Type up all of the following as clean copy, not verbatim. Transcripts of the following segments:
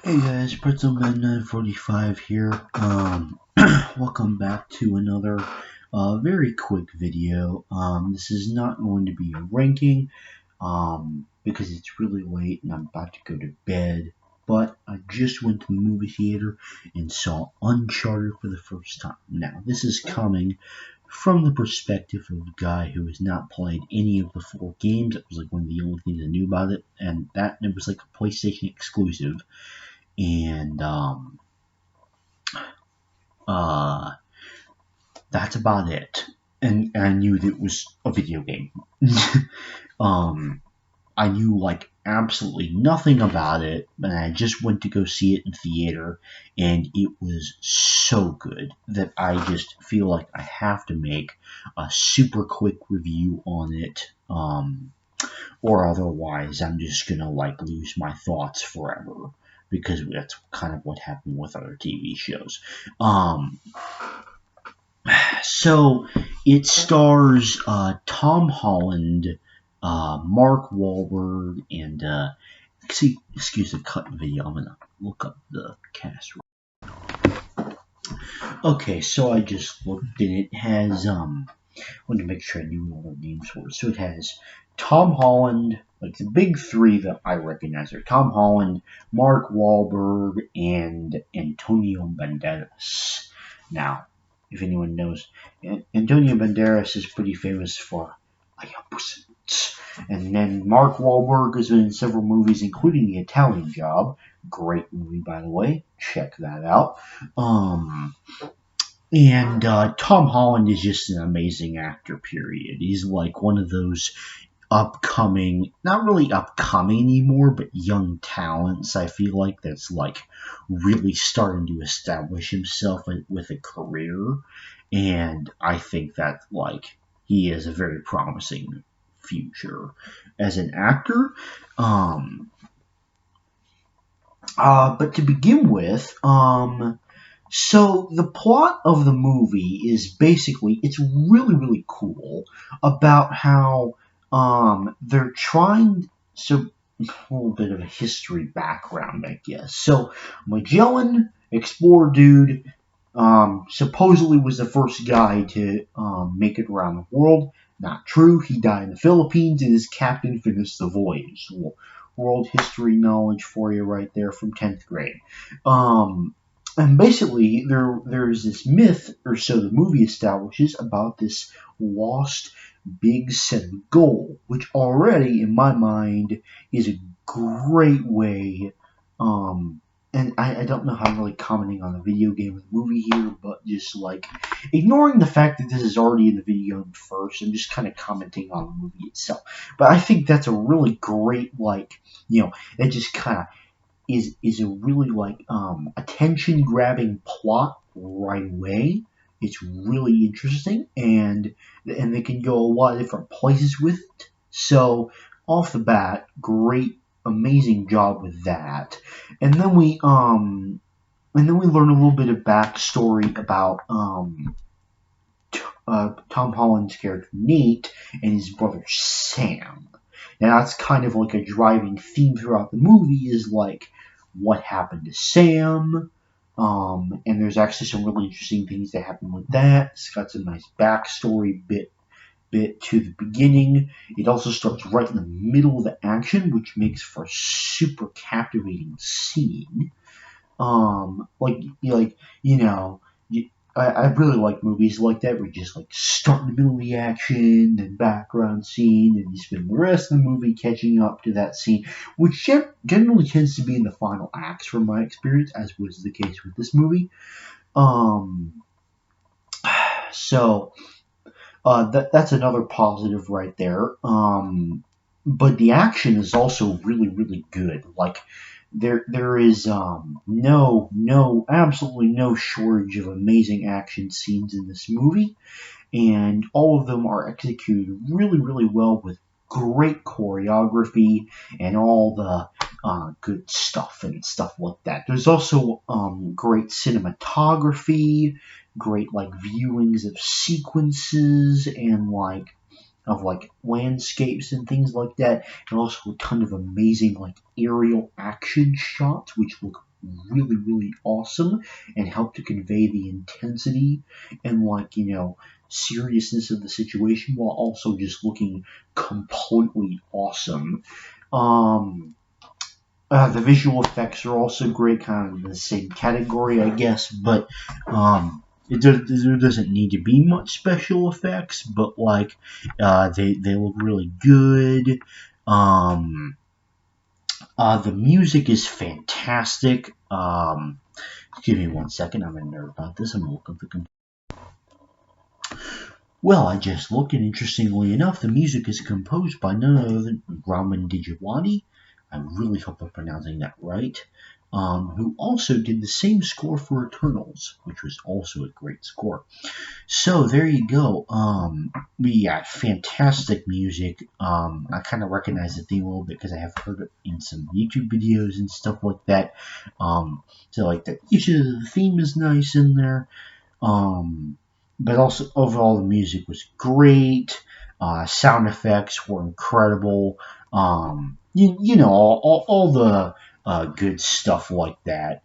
Hey guys, PretzelMan945 here. Welcome back to another very quick video. This is not going to be a ranking because it's really late and I'm about to go to bed. But I just went to the movie theater and saw Uncharted for the first time. Now, this is coming from the perspective of a guy who has not played any of the 4 games. It was like one of the only things I knew about it, and that it was like a PlayStation exclusive. And that's about it. And I knew that it was a video game. I knew like absolutely nothing about it, and I just went to go see it in theater, and it was so good that I just feel like I have to make a super quick review on it. Or otherwise I'm just gonna like lose my thoughts forever, because that's kind of what happened with other TV shows. So it stars Tom Holland, Mark Wahlberg, and excuse the cut video. I'm gonna look up the cast. Okay, so I just looked and it has wanted to make sure I knew what all their names were. So it has Tom Holland, like the big 3 that I recognize are Tom Holland, Mark Wahlberg, and Antonio Banderas. Now, if anyone knows, Antonio Banderas is pretty famous for Ayapusins. And then Mark Wahlberg has been in several movies, including The Italian Job. Great movie, by the way. Check that out. And Tom Holland is just an amazing actor, period. He's like one of those upcoming, not really upcoming anymore, but young talents, I feel like, that's like really starting to establish himself with a career. And I think that like he has a very promising future as an actor. But to begin with, so the plot of the movie is basically, it's really, really cool about how they're trying, so a little bit of a history background, I guess. So Magellan, explorer dude, supposedly was the first guy to make it around the world. Not true. He died in the Philippines and his captain finished the voyage. So, world history knowledge for you right there from 10th grade. And basically, there's this myth, or so the movie establishes, about this lost big set goal, which already, in my mind, is a great way. And I don't know how I'm really commenting on the video game or the movie here, but just like ignoring the fact that this is already in the video game first, and just kind of commenting on the movie itself. But I think that's a really great, like, that just kind of is a really like attention grabbing plot right away. It's really interesting, and they can go a lot of different places with it. So off the bat, great, amazing job with that. And then we learn a little bit of backstory about Tom Holland's character Nate and his brother Sam. Now that's kind of like a driving theme throughout the movie, is like what happened to Sam. And there's actually some really interesting things that happen with that. It's got some nice backstory bit to the beginning. It also starts right in the middle of the action, which makes for a super captivating scene. I really like movies like that where you just like start in the middle of the action, then background scene, and you spend the rest of the movie catching up to that scene, which generally tends to be in the final acts from my experience, as was the case with this movie. That's another positive right there. But the action is also really, really good. Like, there is absolutely no shortage of amazing action scenes in this movie, and all of them are executed really, really well with great choreography and all the good stuff and stuff like that. There's also great cinematography, great like viewings of sequences and like landscapes and things like that, and also a ton of amazing like aerial action shots, which look really, really awesome and helped to convey the intensity and, like, seriousness of the situation while also just looking completely awesome. Um, the visual effects are also great, kind of in the same category, I guess, but there doesn't need to be much special effects, but like they look really good. Um, the music is fantastic. Give me 1 second. I'm in there about this. I'm gonna look up the. Well, I just looked, and interestingly enough, the music is composed by none other than Raman Djawadi. I really hope I'm pronouncing that right. Who also did the same score for Eternals, which was also a great score. So there you go. We got fantastic music. I kind of recognize the theme a little bit because I have heard it in some YouTube videos and stuff like that. So like the theme is nice in there. But also overall the music was great. Sound effects were incredible. All the good stuff like that.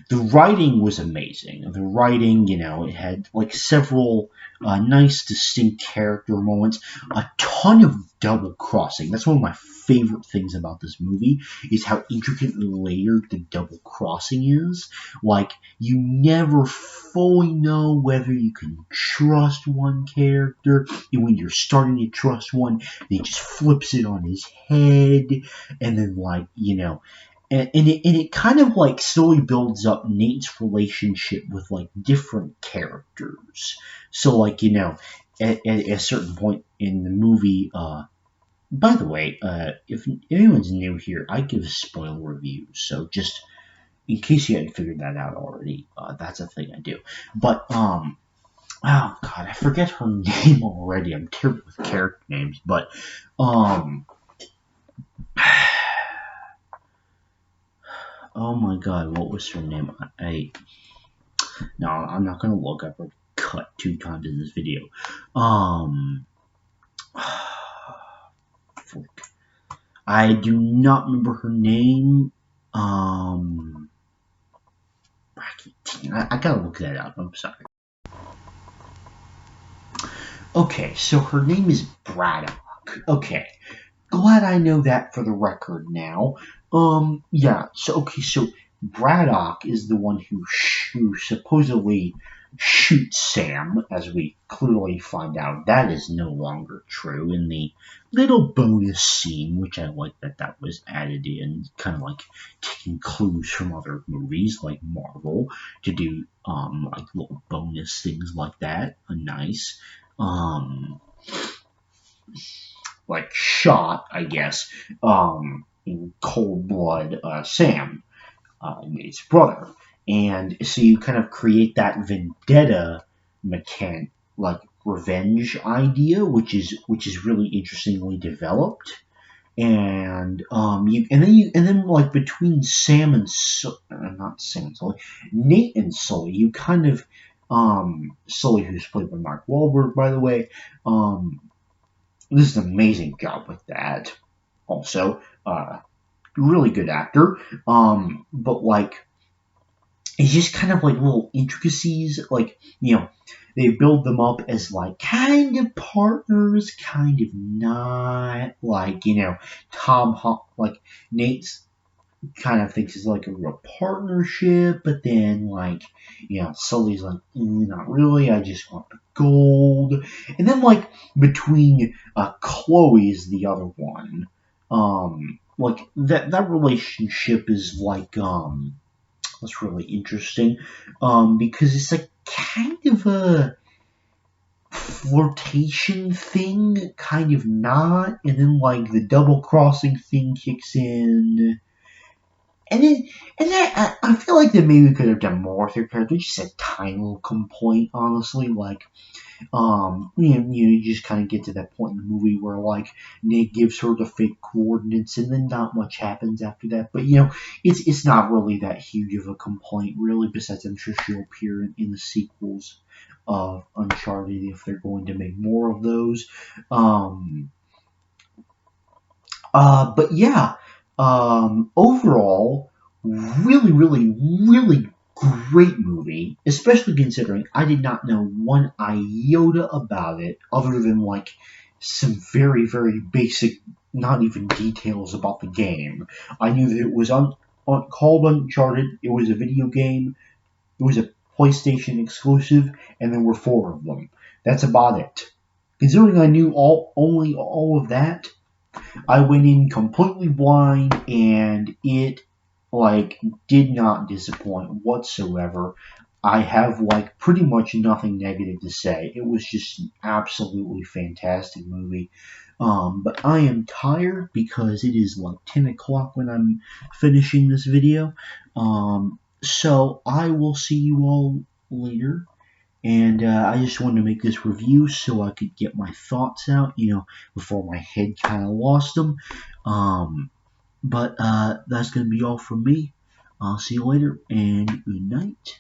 The writing was amazing. The writing, it had like several nice, distinct character moments, a ton of double crossing. That's one of my favorite things about this movie is how intricately layered the double crossing is. Like, you never fully know whether you can trust one character, and when you're starting to trust one, he just flips it on his head, and then and it kind of like slowly builds up Nate's relationship with like different characters. So like at a certain point in the movie, by the way, if anyone's new here, I give spoiler reviews. So just in case you hadn't figured that out already, that's a thing I do. But oh god, I forget her name already. I'm terrible with character names, but oh my god, what was her name? No, I'm not gonna look. I've cut 2 times in this video. I do not remember her name. I gotta look that up. I'm sorry. Okay, so her name is Braddock. Okay, glad I know that for the record now. Yeah. So Braddock is the one who supposedly shoots Sam, as we clearly find out that is no longer true in the little bonus scene, which I like that was added in, kind of like taking clues from other movies like Marvel to do like little bonus things like that. Nice. Like shot, I guess, in cold blood, Sam, Nate's brother, and so you kind of create that vendetta mechanic, like revenge idea, which is really interestingly developed, and then like between Sam and not Sam, Sully, Nate and Sully, you kind of Sully, who's played by Mark Wahlberg, by the way, this is an amazing job with that. Also, really good actor. But like, it's just kind of like little intricacies. Like, they build them up as like kind of partners, kind of not. Like, like Nate's kind of thinks it's like a real partnership, but then like, Sully's like, not really. I just want the gold. And then like between Chloe's the other one. Like that relationship is like that's really interesting. Because it's like kind of a flirtation thing, kind of not, and then like the double crossing thing kicks in. And then I feel like that maybe we could have done more with her character. Just a tiny little complaint, honestly. Like, you just kind of get to that point in the movie where like Nick gives her the fake coordinates, and then not much happens after that. But it's not really that huge of a complaint, really. Besides, I'm sure she'll appear in the sequels of Uncharted if they're going to make more of those. But yeah. Overall, really, really, really great movie, especially considering I did not know one iota about it other than like some very, very basic, not even details about the game. I knew that it was called Uncharted, it was a video game, it was a PlayStation exclusive, and there were four of them. That's about it. Considering I knew only all of that, I went in completely blind, and it like did not disappoint whatsoever. I have like pretty much nothing negative to say. It was just an absolutely fantastic movie. But I am tired because it is like 10 o'clock when I'm finishing this video. So I will see you all later. And I just wanted to make this review so I could get my thoughts out, before my head kind of lost them. But that's going to be all from me. I'll see you later, and good night.